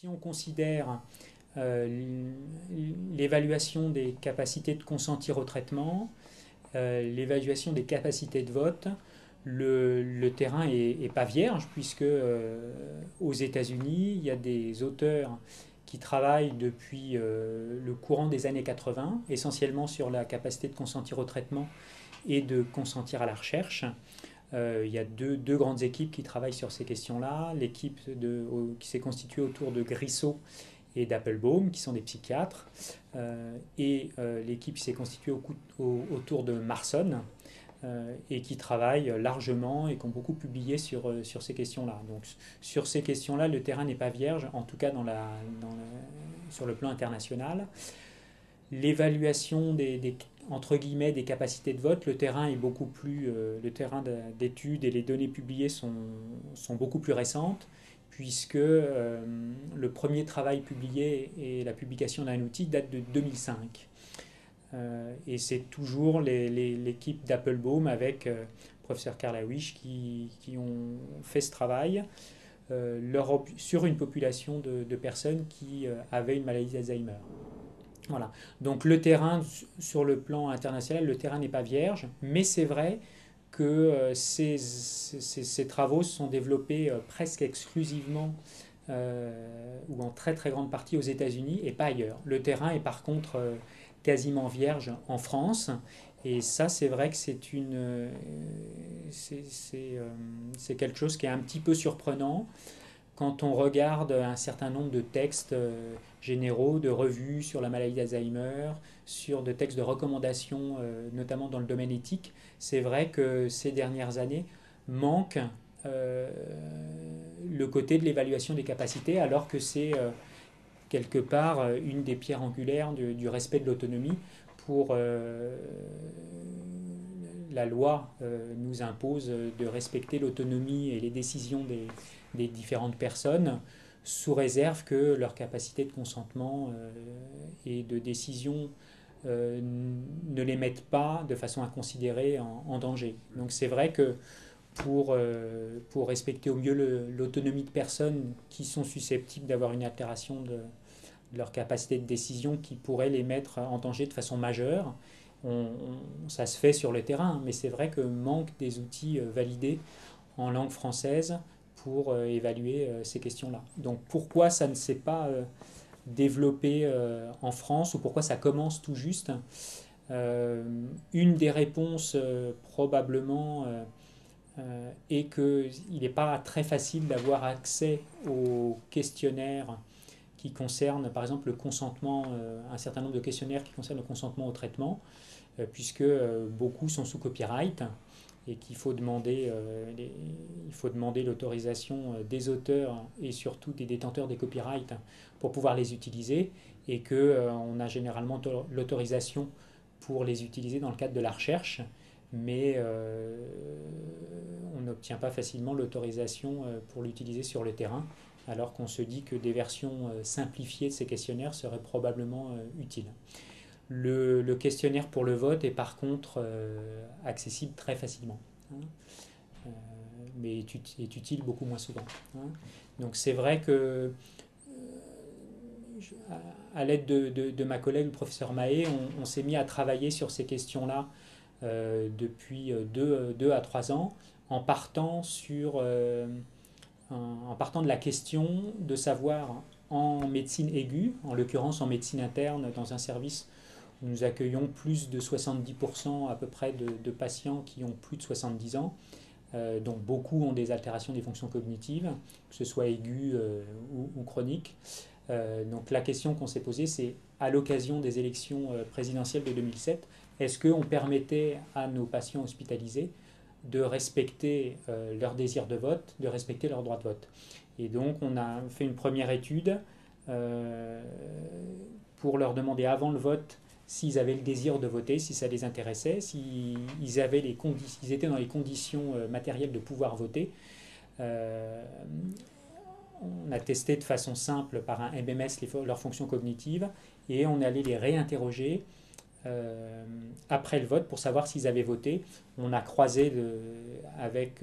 Si on considère l'évaluation des capacités de consentir au traitement, l'évaluation des capacités de vote, le terrain est pas vierge puisque aux États-Unis, il y a des auteurs qui travaillent depuis le courant des années 80, essentiellement sur la capacité de consentir au traitement et de consentir à la recherche. Il y a deux grandes équipes qui travaillent sur ces questions-là. L'équipe qui s'est constituée autour de Grissot et d'Applebaum, qui sont des psychiatres, et l'équipe qui s'est constituée autour de Marson, et qui travaillent largement et qui ont beaucoup publié sur ces questions-là. Donc sur ces questions-là, le terrain n'est pas vierge, en tout cas sur le plan international. L'évaluation entre guillemets des capacités de vote, le terrain est beaucoup plus, le terrain d'études et les données publiées sont beaucoup plus récentes, puisque le premier travail publié et la publication d'un outil date de 2005. Et c'est toujours l'équipe d'Applebaum avec professeur Karlawish qui ont fait ce travail sur une population de personnes qui avaient une maladie d'Alzheimer. Voilà. Donc le terrain, sur le plan international, le terrain n'est pas vierge, mais c'est vrai que ces travaux se sont développés presque exclusivement ou en très très grande partie aux États-Unis et pas ailleurs. Le terrain est par contre quasiment vierge en France, et ça c'est vrai que c'est quelque chose qui est un petit peu surprenant quand on regarde un certain nombre de textes généraux, de revues sur la maladie d'Alzheimer, sur de textes de recommandations, notamment dans le domaine éthique. C'est vrai que ces dernières années manquent le côté de l'évaluation des capacités, alors que c'est quelque part une des pierres angulaires du respect de l'autonomie. Pour la loi nous impose de respecter l'autonomie et les décisions des différentes personnes, sous réserve que leur capacité de consentement et de décision ne les mettent pas de façon inconsidérée en danger. Donc c'est vrai que pour respecter au mieux l'autonomie de personnes qui sont susceptibles d'avoir une altération de leur capacité de décision qui pourrait les mettre en danger de façon majeure, ça se fait sur le terrain, mais c'est vrai que manque des outils validés en langue française pour évaluer ces questions-là. Donc pourquoi ça ne s'est pas développé en France, ou pourquoi ça commence tout juste? Une des réponses probablement est qu'il n'est pas très facile d'avoir accès aux questionnaires qui concernent par exemple le consentement, un certain nombre de questionnaires qui concernent le consentement au traitement, puisque beaucoup sont sous copyright et qu'il faut demander, il faut demander l'autorisation des auteurs et surtout des détenteurs des copyrights pour pouvoir les utiliser, et qu'on a généralement l'autorisation pour les utiliser dans le cadre de la recherche, mais on n'obtient pas facilement l'autorisation pour l'utiliser sur le terrain, alors qu'on se dit que des versions simplifiées de ces questionnaires seraient probablement utiles. Le questionnaire pour le vote est par contre accessible très facilement, hein, mais est utile beaucoup moins souvent, hein. Donc c'est vrai que à l'aide de ma collègue, le professeur Mahé, on s'est mis à travailler sur ces questions-là depuis 2 à 3 ans, en partant en partant de la question de savoir en médecine aiguë, en l'occurrence en médecine interne, dans un service où nous accueillons plus de 70% à peu près de patients qui ont plus de 70 ans, donc beaucoup ont des altérations des fonctions cognitives, que ce soit aiguës ou chroniques. Donc la question qu'on s'est posée, c'est à l'occasion des élections présidentielles de 2007, est-ce qu'on permettait à nos patients hospitalisés de respecter leur désir de vote, de respecter leur droit de vote? Et donc on a fait une première étude pour leur demander avant le vote s'ils avaient le désir de voter, si ça les intéressait, s'ils avaient ils étaient dans les conditions matérielles de pouvoir voter. On a testé de façon simple par un MMS leurs fonctions cognitives, et on est allé les réinterroger après le vote pour savoir s'ils avaient voté. On a croisé avec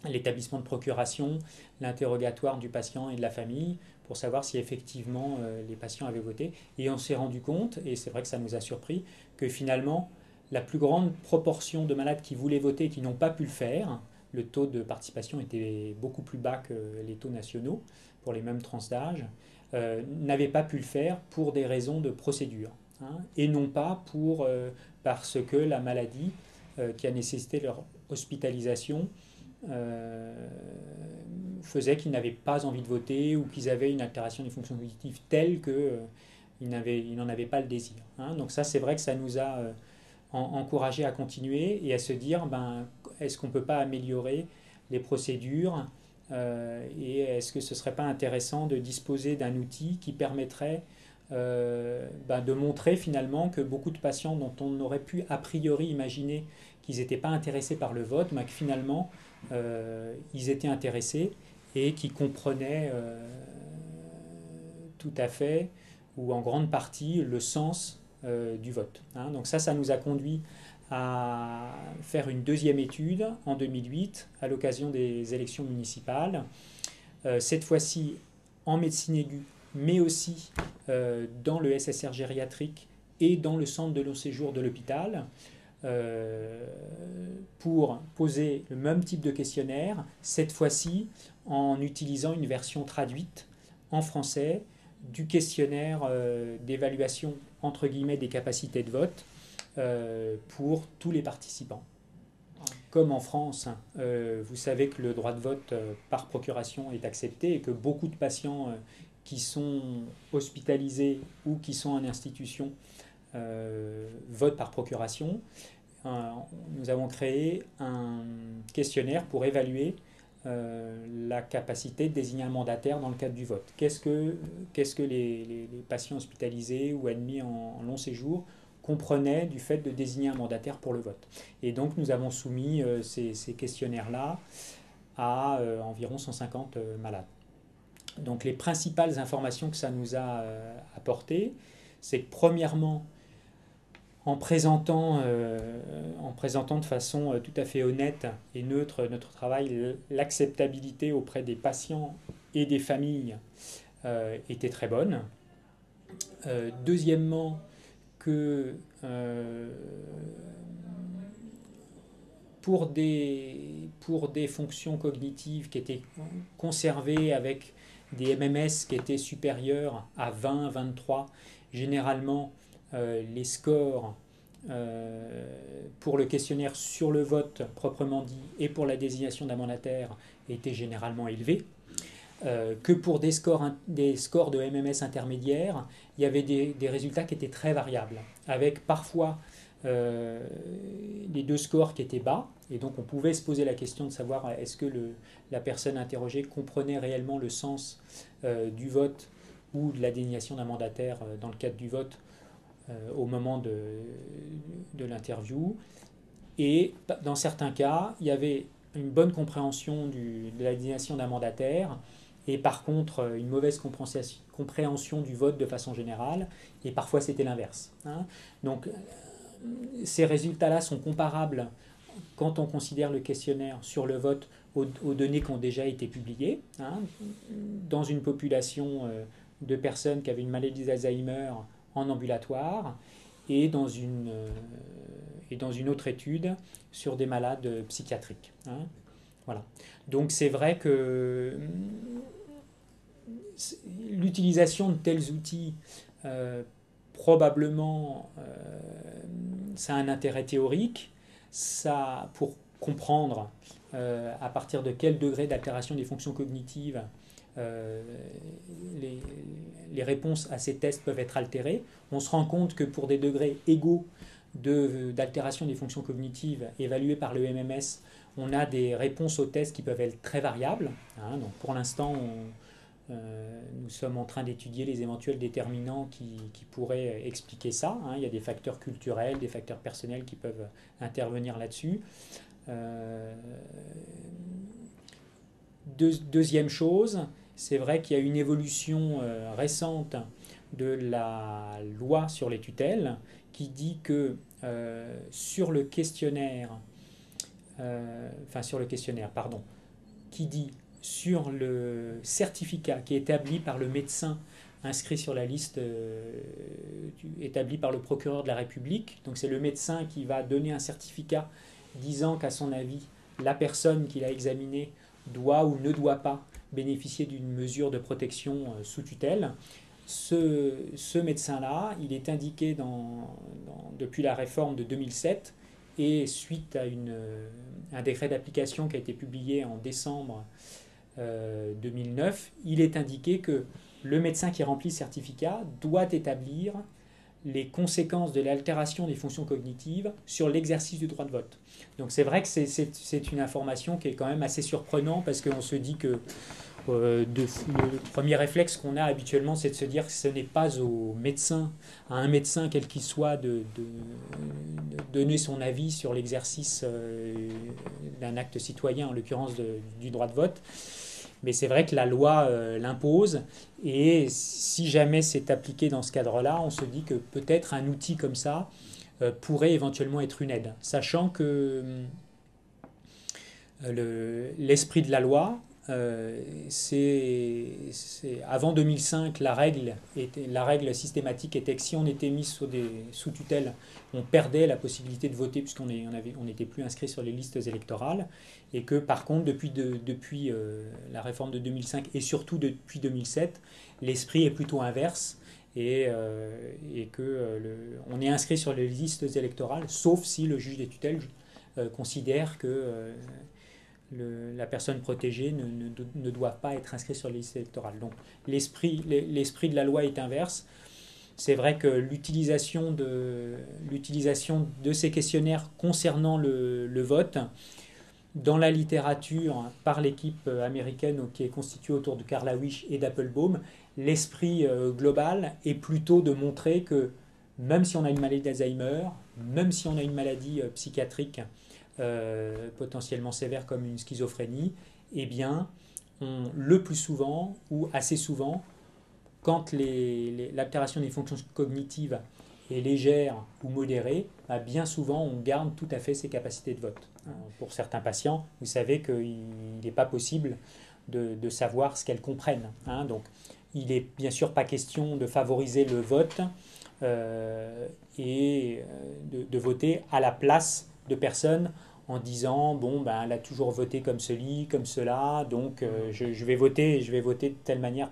l'établissement de procuration l'interrogatoire du patient et de la famille pour savoir si effectivement les patients avaient voté. Et on s'est rendu compte, et c'est vrai que ça nous a surpris, que finalement, la plus grande proportion de malades qui voulaient voter et qui n'ont pas pu le faire, le taux de participation était beaucoup plus bas que les taux nationaux pour les mêmes tranches d'âge, n'avaient pas pu le faire pour des raisons de procédure, hein, et non pas parce que la maladie qui a nécessité leur hospitalisation euh, faisait qu'ils n'avaient pas envie de voter ou qu'ils avaient une altération des fonctions cognitives telle qu'ils n'en avaient pas le désir, hein. Donc ça, c'est vrai que ça nous a encouragé à continuer et à se dire, ben, est-ce qu'on ne peut pas améliorer les procédures et est-ce que ce ne serait pas intéressant de disposer d'un outil qui permettrait de montrer finalement que beaucoup de patients dont on aurait pu a priori imaginer qu'ils n'étaient pas intéressés par le vote, mais que finalement ils étaient intéressés et qui comprenaient tout à fait ou en grande partie le sens du vote, hein. Donc ça nous a conduit à faire une deuxième étude en 2008 à l'occasion des élections municipales, cette fois-ci en médecine aiguë, mais aussi dans le SSR gériatrique et dans le centre de long séjour de l'hôpital, pour poser le même type de questionnaire, cette fois-ci en utilisant une version traduite en français du questionnaire d'évaluation entre guillemets des capacités de vote pour tous les participants. Comme en France, vous savez que le droit de vote par procuration est accepté et que beaucoup de patients qui sont hospitalisés ou qui sont en institution votent par procuration. Nous avons créé un questionnaire pour évaluer la capacité de désigner un mandataire dans le cadre du vote. Qu'est-ce que les patients hospitalisés ou admis en long séjour comprenaient du fait de désigner un mandataire pour le vote? Et donc nous avons soumis ces questionnaires-là à environ 150 malades. Donc les principales informations que ça nous a apportées, c'est que premièrement, en présentant de façon tout à fait honnête et neutre notre travail, l'acceptabilité auprès des patients et des familles était très bonne. Deuxièmement, que pour des fonctions cognitives qui étaient conservées avec des MMS qui étaient supérieurs à 20, 23, généralement les scores pour le questionnaire sur le vote proprement dit et pour la désignation d'un mandataire étaient généralement élevés. Que pour des scores de MMS intermédiaires, il y avait des résultats qui étaient très variables, avec parfois les deux scores qui étaient bas, et donc on pouvait se poser la question de savoir est-ce que la personne interrogée comprenait réellement le sens du vote ou de la désignation d'un mandataire dans le cadre du vote au moment de l'interview. Et dans certains cas, il y avait une bonne compréhension de la désignation d'un mandataire, et par contre une mauvaise compréhension du vote de façon générale, et parfois c'était l'inverse, hein. Donc ces résultats-là sont comparables quand on considère le questionnaire sur le vote aux données qui ont déjà été publiées, hein, dans une population de personnes qui avaient une maladie d'Alzheimer en ambulatoire et dans une autre étude sur des malades psychiatriques, hein. Voilà. Donc c'est vrai que l'utilisation de tels outils probablement ça a un intérêt théorique, ça pour comprendre à partir de quel degré d'altération des fonctions cognitives les réponses à ces tests peuvent être altérées. On se rend compte que pour des degrés égaux d'altération des fonctions cognitives évaluées par le MMS, on a des réponses aux tests qui peuvent être très variables, hein. Donc pour l'instant, nous sommes en train d'étudier les éventuels déterminants qui pourraient expliquer ça, hein. Il y a des facteurs culturels, des facteurs personnels qui peuvent intervenir là-dessus. Deuxième chose, c'est vrai qu'il y a une évolution récente de la loi sur les tutelles qui dit que sur le questionnaire, qui dit sur le certificat qui est établi par le médecin inscrit sur la liste établie par le procureur de la République. Donc c'est le médecin qui va donner un certificat disant qu'à son avis, la personne qu'il a examinée doit ou ne doit pas bénéficier d'une mesure de protection sous tutelle. Ce médecin-là, il est indiqué depuis la réforme de 2007 et suite à un décret d'application qui a été publié en décembre 2009, il est indiqué que le médecin qui remplit le certificat doit établir les conséquences de l'altération des fonctions cognitives sur l'exercice du droit de vote. Donc c'est vrai que c'est une information qui est quand même assez surprenante parce qu'on se dit que le premier réflexe qu'on a habituellement, c'est de se dire que ce n'est pas à un médecin quel qu'il soit, de donner son avis sur l'exercice d'un acte citoyen, en l'occurrence du droit de vote. Mais c'est vrai que la loi l'impose, et si jamais c'est appliqué dans ce cadre-là, on se dit que peut-être un outil comme ça pourrait éventuellement être une aide, sachant que l'esprit de la loi, c'est avant 2005, la règle systématique était que si on était mis sous tutelle, on perdait la possibilité de voter puisqu'on n'était plus inscrit sur les listes électorales, et que par contre depuis la réforme de 2005 et surtout depuis 2007, l'esprit est plutôt inverse, et que on est inscrit sur les listes électorales sauf si le juge des tutelles considère que la personne protégée ne doit pas être inscrite sur les listes électorales. Donc l'esprit de la loi est inverse. C'est vrai que l'utilisation de ces questionnaires concernant le vote dans la littérature par l'équipe américaine qui est constituée autour de Carl Lewis et d'Applebaum, l'esprit global est plutôt de montrer que même si on a une maladie d'Alzheimer, même si on a une maladie psychiatrique potentiellement sévère comme une schizophrénie, eh bien, le plus souvent ou assez souvent, quand l'altération des fonctions cognitives est légère ou modérée, bien souvent on garde tout à fait ses capacités de vote. Pour certains patients, vous savez qu'il n'est pas possible de savoir ce qu'elles comprennent. Donc, il n'est bien sûr pas question de favoriser le vote et de voter à la place de personnes en disant elle a toujours voté comme ceci, comme cela, donc je vais voter de telle manière.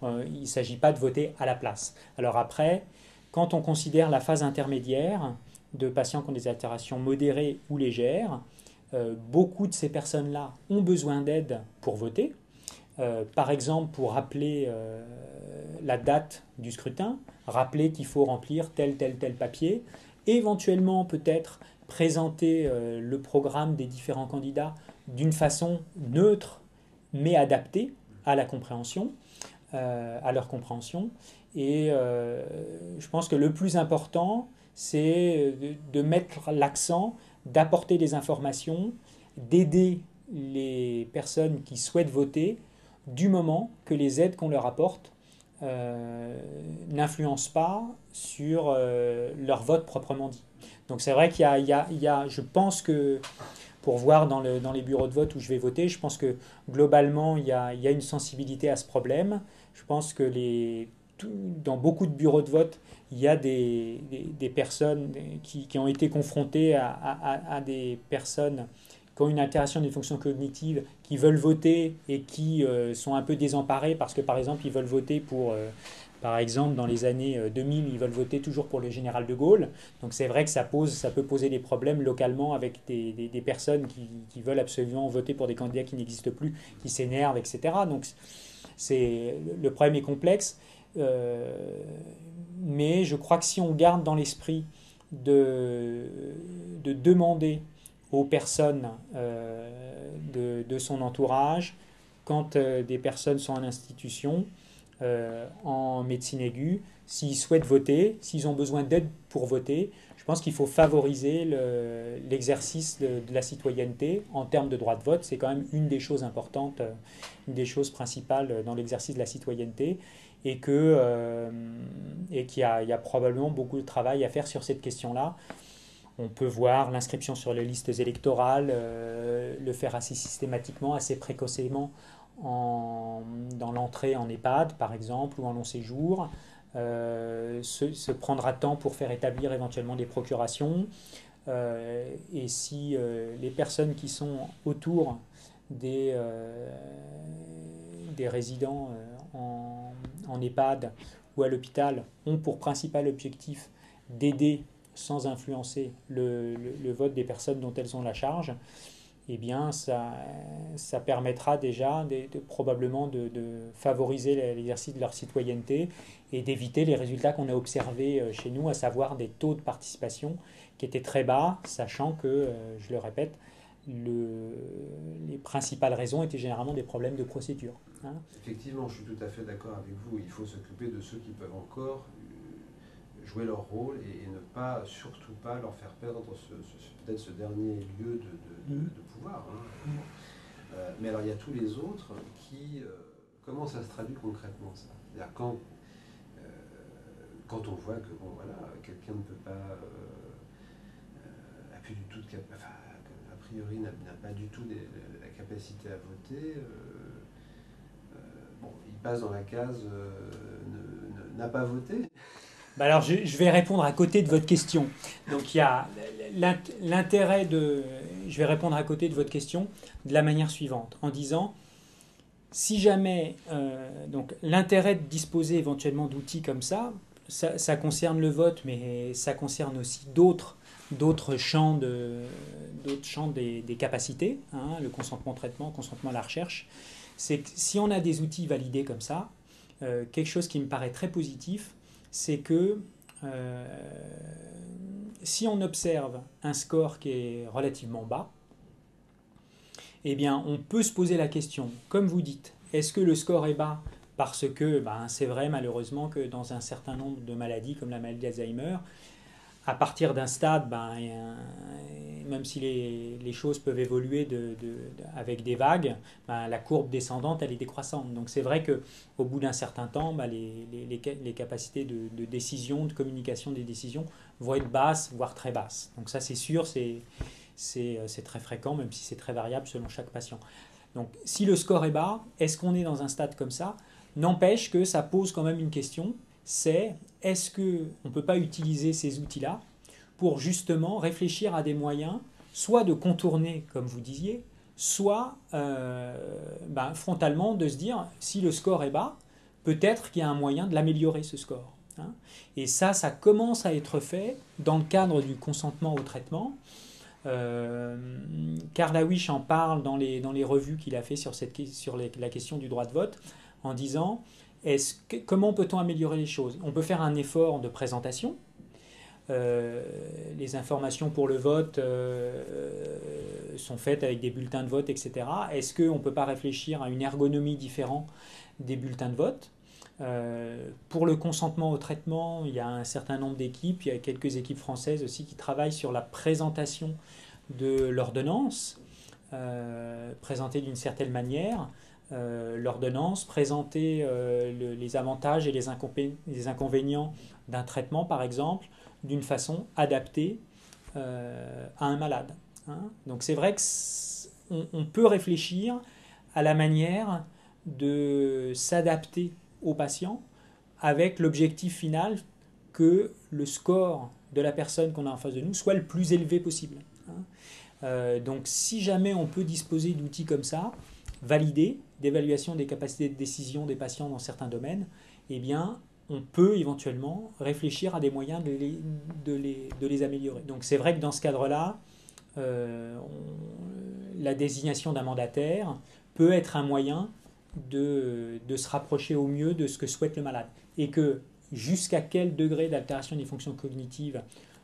Il ne s'agit pas de voter à la place. Alors après, quand on considère la phase intermédiaire de patients qui ont des altérations modérées ou légères, beaucoup de ces personnes-là ont besoin d'aide pour voter. Par exemple, pour rappeler la date du scrutin, rappeler qu'il faut remplir tel papier, éventuellement peut-être présenter le programme des différents candidats d'une façon neutre mais adaptée à la compréhension, à leur compréhension. Et je pense que le plus important, c'est de mettre l'accent, d'apporter des informations, d'aider les personnes qui souhaitent voter du moment que les aides qu'on leur apporte n'influencent pas sur leur vote proprement dit. Donc c'est vrai qu'il y a, je pense que pour voir dans les bureaux de vote où je vais voter, je pense que globalement il y a une sensibilité à ce problème. Je pense que dans beaucoup de bureaux de vote, il y a des personnes qui ont été confrontées à des personnes qui ont une altération des fonctions cognitives, qui veulent voter et qui sont un peu désemparés parce que par exemple ils veulent voter pour... Par exemple, dans les années 2000, ils veulent voter toujours pour le général de Gaulle. Donc c'est vrai que ça peut poser des problèmes localement avec des personnes qui veulent absolument voter pour des candidats qui n'existent plus, qui s'énervent, etc. Donc le problème est complexe. Mais je crois que si on garde dans l'esprit de demander aux personnes de son entourage, quand des personnes sont en institution, en médecine aiguë, s'ils souhaitent voter, s'ils ont besoin d'aide pour voter, je pense qu'il faut favoriser l'exercice de la citoyenneté en termes de droit de vote. C'est quand même une des choses importantes, une des choses principales dans l'exercice de la citoyenneté, et qu'il y a probablement beaucoup de travail à faire sur cette question-là. On peut voir l'inscription sur les listes électorales, le faire assez systématiquement, assez précocement dans l'entrée en EHPAD, par exemple, ou en long séjour. Se prendre à temps pour faire établir éventuellement des procurations. Et si les personnes qui sont autour des résidents en EHPAD ou à l'hôpital ont pour principal objectif d'aider sans influencer le vote des personnes dont elles ont la charge, eh bien ça permettra déjà probablement de favoriser l'exercice de leur citoyenneté et d'éviter les résultats qu'on a observés chez nous, à savoir des taux de participation qui étaient très bas, sachant que, je le répète, les principales raisons étaient généralement des problèmes de procédure. Hein. Effectivement, je suis tout à fait d'accord avec vous. Il faut s'occuper de ceux qui peuvent encore jouer leur rôle et ne pas, surtout pas leur faire perdre peut-être ce dernier lieu de pouvoir. Hein. Mais alors il y a tous les autres qui... comment ça se traduit concrètement ça? C'est-à-dire quand on voit que bon, voilà, quelqu'un ne peut pas... a plus du tout de enfin, a priori n'a pas du tout la capacité à voter, bon, il passe dans la case n'a pas voté. Bah alors je vais répondre à côté de votre question. Donc il y a l'intérêt de... Je vais répondre à côté de votre question de la manière suivante, en disant, si jamais... donc l'intérêt de disposer éventuellement d'outils comme ça concerne le vote, mais ça concerne aussi d'autres champs des capacités, hein, le consentement au traitement, le consentement à la recherche. C'est que si on a des outils validés comme ça, quelque chose qui me paraît très positif, c'est que si on observe un score qui est relativement bas, eh bien, on peut se poser la question, comme vous dites, est-ce que le score est bas parce que c'est vrai malheureusement que dans un certain nombre de maladies comme la maladie d'Alzheimer, à partir d'un stade, même si les choses peuvent évoluer avec des vagues, la courbe descendante, elle est décroissante. Donc c'est vrai qu'au bout d'un certain temps, les capacités de décision, de communication des décisions vont être basses, voire très basses. Donc ça c'est sûr, c'est très fréquent, même si c'est très variable selon chaque patient. Donc si le score est bas, est-ce qu'on est dans un stade comme ça? N'empêche que ça pose quand même une question, c'est est-ce qu'on ne peut pas utiliser ces outils-là pour justement réfléchir à des moyens, soit de contourner, comme vous disiez, soit frontalement de se dire, si le score est bas, peut-être qu'il y a un moyen de l'améliorer, ce score. Hein. Et ça commence à être fait dans le cadre du consentement au traitement. Karl Hawish en parle dans les revues qu'il a fait sur la question du droit de vote, en disant comment peut-on améliorer les choses? On peut faire un effort de présentation. Les informations pour le vote sont faites avec des bulletins de vote, etc. Est-ce qu'on ne peut pas réfléchir à une ergonomie différente des bulletins de vote? Pour le consentement au traitement, il y a un certain nombre d'équipes, il y a quelques équipes françaises aussi qui travaillent sur la présentation de l'ordonnance, présentée d'une certaine manière. L'ordonnance, présenter les avantages et les inconvénients d'un traitement, par exemple, d'une façon adaptée à un malade. Hein. Donc c'est vrai qu'on peut réfléchir à la manière de s'adapter aux patients avec l'objectif final que le score de la personne qu'on a en face de nous soit le plus élevé possible. Hein. Donc si jamais on peut disposer d'outils comme ça, validés, d'évaluation des capacités de décision des patients dans certains domaines, eh bien, on peut éventuellement réfléchir à des moyens de les améliorer. Donc c'est vrai que dans ce cadre-là, la désignation d'un mandataire peut être un moyen de se rapprocher au mieux de ce que souhaite le malade. Et que jusqu'à quel degré d'altération des fonctions cognitives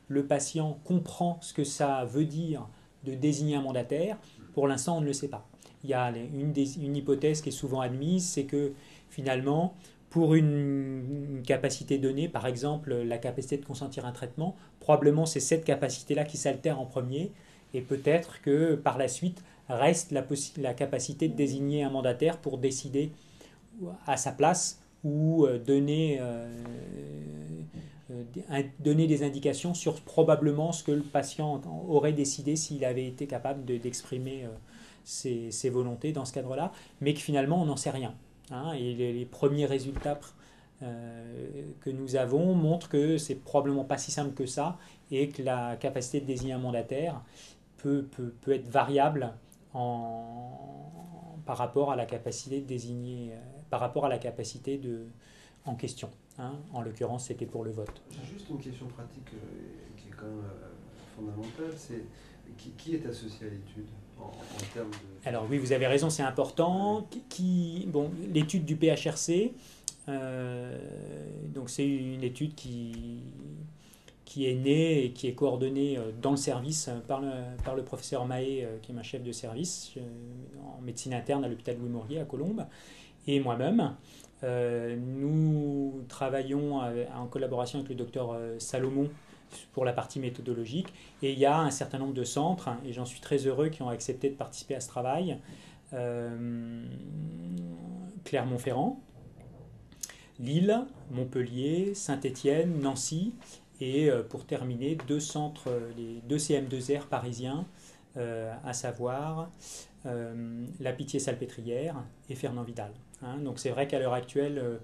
le patient comprend ce que ça veut dire de désigner un mandataire, pour l'instant on ne le sait pas. Il y a une hypothèse qui est souvent admise, c'est que finalement, pour une capacité donnée, par exemple la capacité de consentir à un traitement, probablement c'est cette capacité-là qui s'altère en premier, et peut-être que par la suite reste la capacité de désigner un mandataire pour décider à sa place ou donner donner des indications sur probablement ce que le patient aurait décidé s'il avait été capable d'exprimer ses volontés dans ce cadre-là, mais que finalement on n'en sait rien. Hein, et les premiers résultats que nous avons montrent que c'est probablement pas si simple que ça et que la capacité de désigner un mandataire peut être variable par rapport à la capacité de désigner, par rapport à la capacité en question. Hein. En l'occurrence, c'était pour le vote. J'ai juste une question pratique qui est quand même fondamentale, c'est qui est associé à l'étude en termes de... Alors oui, vous avez raison, c'est important. L'étude du PHRC, donc c'est une étude qui est née et qui est coordonnée dans le service par le professeur Mahé, qui est ma chef de service en médecine interne à l'hôpital Louis Maurier à Colombes, et moi-même. Nous travaillons en collaboration avec le docteur Salomon pour la partie méthodologique, et il y a un certain nombre de centres, et j'en suis très heureux, qui ont accepté de participer à ce travail. Clermont-Ferrand, Lille, Montpellier, Saint-Étienne, Nancy, et pour terminer, deux centres, les deux CM2R parisiens, à savoir la Pitié-Salpêtrière et Fernand-Vidal. Hein, donc c'est vrai qu'à l'heure actuelle,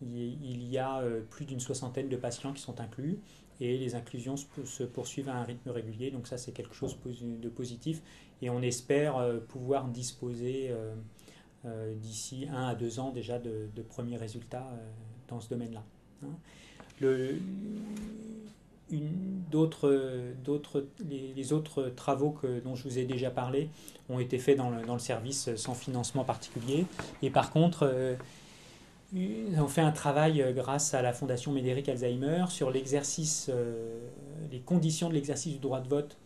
il y a plus d'une soixantaine de patients qui sont inclus, et les inclusions se poursuivent à un rythme régulier, donc ça c'est quelque chose de positif, et on espère pouvoir disposer d'ici 1 à 2 ans déjà de premiers résultats dans ce domaine-là. Hein. Les autres travaux dont je vous ai déjà parlé ont été faits dans le service sans financement particulier, et par contre on fait un travail grâce à la Fondation Médéric Alzheimer sur l'exercice, les conditions de l'exercice du droit de vote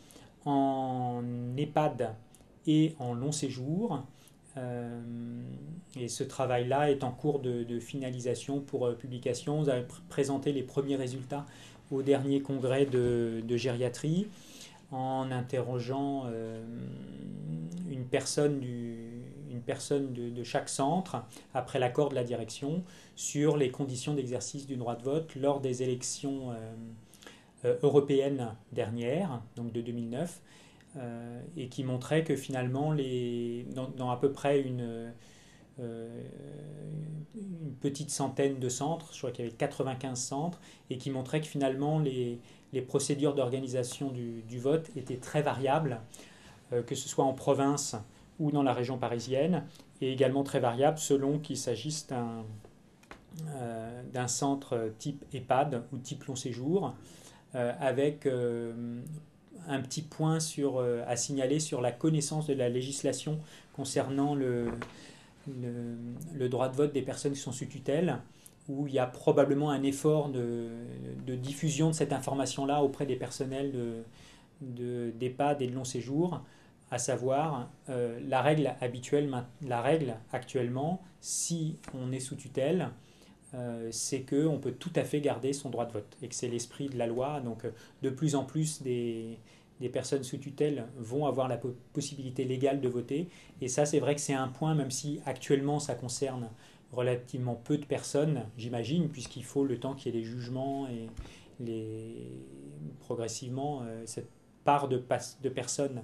en EHPAD et en long séjour. Et ce travail-là est en cours de finalisation pour publication. Vous avez présenté les premiers résultats au dernier congrès de gériatrie en interrogeant une personne de chaque centre, après l'accord de la direction, sur les conditions d'exercice du droit de vote lors des élections européennes dernières, donc de 2009, et qui montrait que finalement, dans à peu près une petite centaine de centres, je crois qu'il y avait 95 centres, et qui montrait que finalement les procédures d'organisation du vote étaient très variables, que ce soit en province ou dans la région parisienne, et également très variables selon qu'il s'agisse d'un centre type EHPAD ou type long séjour, avec un petit point à signaler sur la connaissance de la législation concernant le droit de vote des personnes qui sont sous tutelle, où il y a probablement un effort de diffusion de cette information-là auprès des personnels d'EHPAD et de long séjour, à savoir la règle actuellement, si on est sous tutelle, c'est qu'on peut tout à fait garder son droit de vote, et que c'est l'esprit de la loi. Donc de plus en plus des personnes sous tutelle vont avoir la possibilité légale de voter, et ça c'est vrai que c'est un point, même si actuellement ça concerne relativement peu de personnes, j'imagine, puisqu'il faut le temps qu'il y ait des jugements, et progressivement cette part de personnes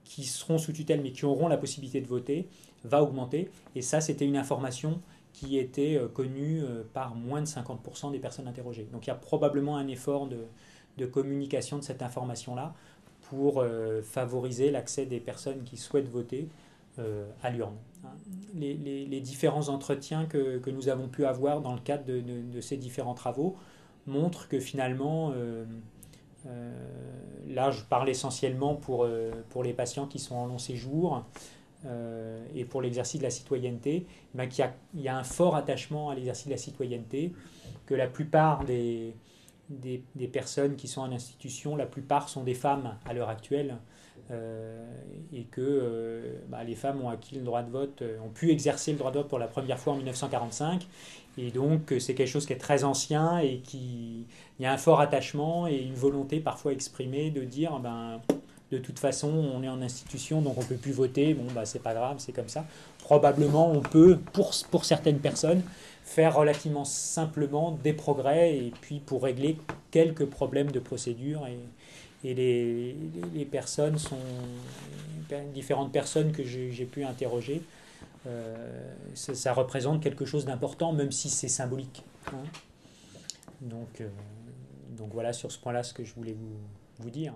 qui seront sous tutelle mais qui auront la possibilité de voter va augmenter, et ça c'était une information qui était connue par moins de 50% des personnes interrogées. Donc il y a probablement un effort de communication de cette information-là pour favoriser l'accès des personnes qui souhaitent voter à l'urne. Les différents entretiens que nous avons pu avoir dans le cadre de ces différents travaux montrent que finalement, là je parle essentiellement pour les patients qui sont en long séjour, et pour l'exercice de la citoyenneté, qu'il y a un fort attachement à l'exercice de la citoyenneté, que la plupart des personnes qui sont en institution, la plupart sont des femmes à l'heure actuelle, et que les femmes ont acquis le droit de vote, ont pu exercer le droit de vote pour la première fois en 1945, et donc c'est quelque chose qui est très ancien, et il y a un fort attachement et une volonté parfois exprimée de dire de toute façon on est en institution donc on ne peut plus voter, c'est pas grave, c'est comme ça. Probablement on peut pour certaines personnes, faire relativement simplement des progrès et puis pour régler quelques problèmes de procédure. Et les personnes différentes personnes que j'ai pu interroger, ça représente quelque chose d'important, même si c'est symbolique. Hein. Donc voilà sur ce point-là ce que je voulais vous dire.